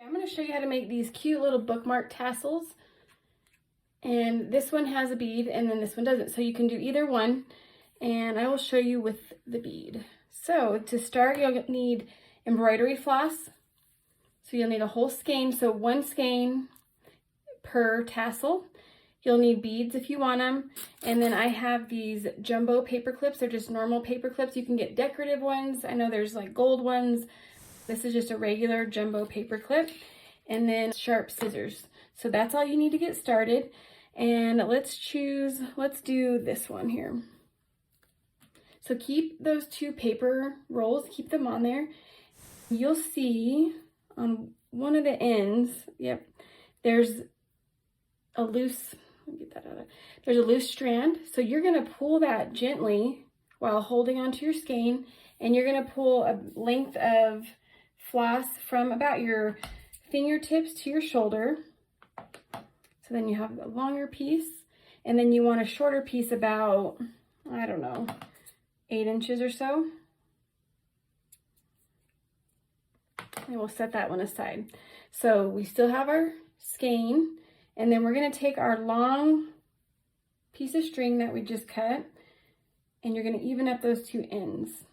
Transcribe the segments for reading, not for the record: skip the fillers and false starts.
I'm going to show you how to make these cute little bookmark tassels. And this one has a bead and then this one doesn't. So you can do either one. And I will show you with the bead. So to start, you'll need embroidery floss. So you'll need a whole skein. So one skein per tassel. You'll need beads if you want them. And then I have these jumbo paper clips. They're just normal paper clips. You can get decorative ones. I know there's like gold ones. This is just a regular jumbo paper clip. And then sharp scissors. So that's all you need to get started. And let's do this one here. So keep those two paper rolls, keep them on there. You'll see on one of the ends, yep, there's a loose, let me get that out of, there's a loose strand. So you're gonna pull that gently while holding onto your skein, and you're gonna pull a length of floss from about your fingertips to your shoulder. So then you have a longer piece, and then you want a shorter piece about, I don't know, 8 inches or so. And we'll set that one aside. So we still have our skein, and then we're gonna take our long piece of string that we just cut, and you're gonna even up those two ends.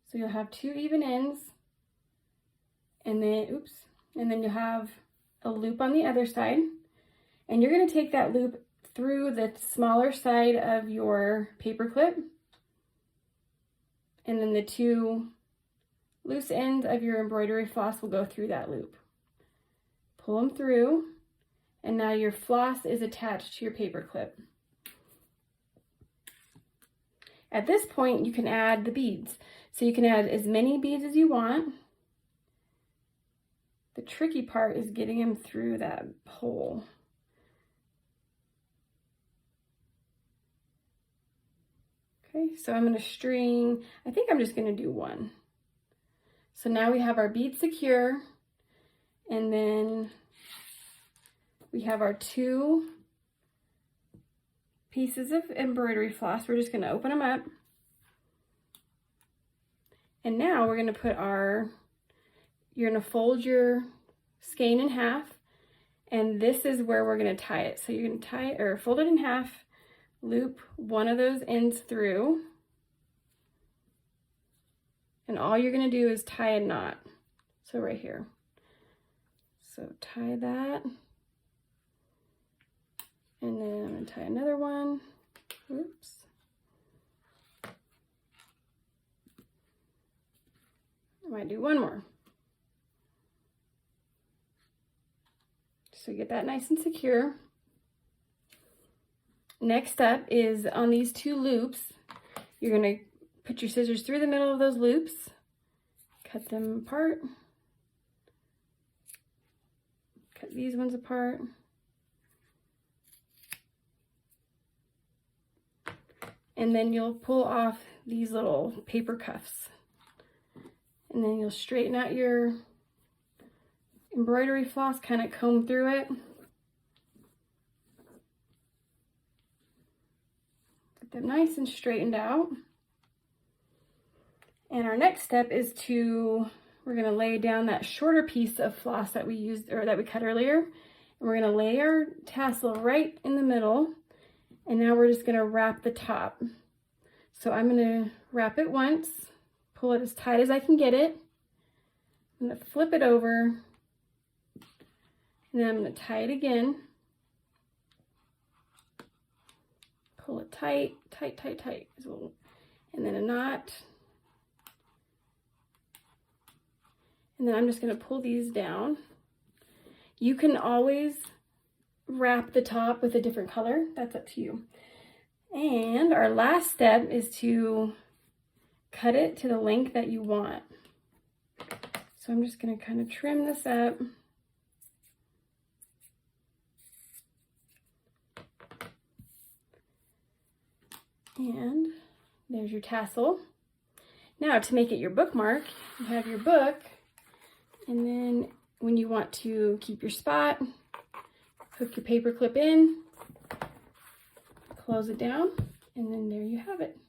So you'll have 2 even ends, and then, and then you'll have a loop on the other side. And you're gonna take that loop through the smaller side of your paper clip, and then the 2 loose ends of your embroidery floss will go through that loop. Pull them through, and now your floss is attached to your paper clip. At this point, you can add the beads. So you can add as many beads as you want. The tricky part is getting them through that hole. Okay, so I'm going to string, I think I'm just going to do 1. So now we have our bead secure, and then we have our 2 pieces of embroidery floss. We're just going to open them up. And now we're going to put you're going to fold your skein in half, and this is where we're going to tie it. So you're going to tie it, or fold it in half, loop one of those ends through, and all you're going to do is tie a knot. So right here. So tie that, and then I'm going to tie another one. Oops. I might do one more. So get that nice and secure. Next up is on these 2 loops, you're going to put your scissors through the middle of those loops, cut them apart, cut these ones apart, and then you'll pull off these little paper cuffs, and then you'll straighten out your embroidery floss, kind of comb through it. Them nice and straightened out. And our next step is we're going to lay down that shorter piece of floss that we used, or that we cut earlier. And we're going to lay our tassel right in the middle. And now we're just going to wrap the top. So I'm going to wrap it once, pull it as tight as I can get it. I'm going to flip it over, and then I'm going to tie it again. Pull it tight, tight, tight, tight, and then a knot. And then I'm just going to pull these down. You can always wrap the top with a different color. That's up to you. And our last step is to cut it to the length that you want. So I'm just going to kind of trim this up. And there's your tassel. Now to make it your bookmark, you have your book, and then when you want to keep your spot, hook your paper clip in, close it down, and then there you have it.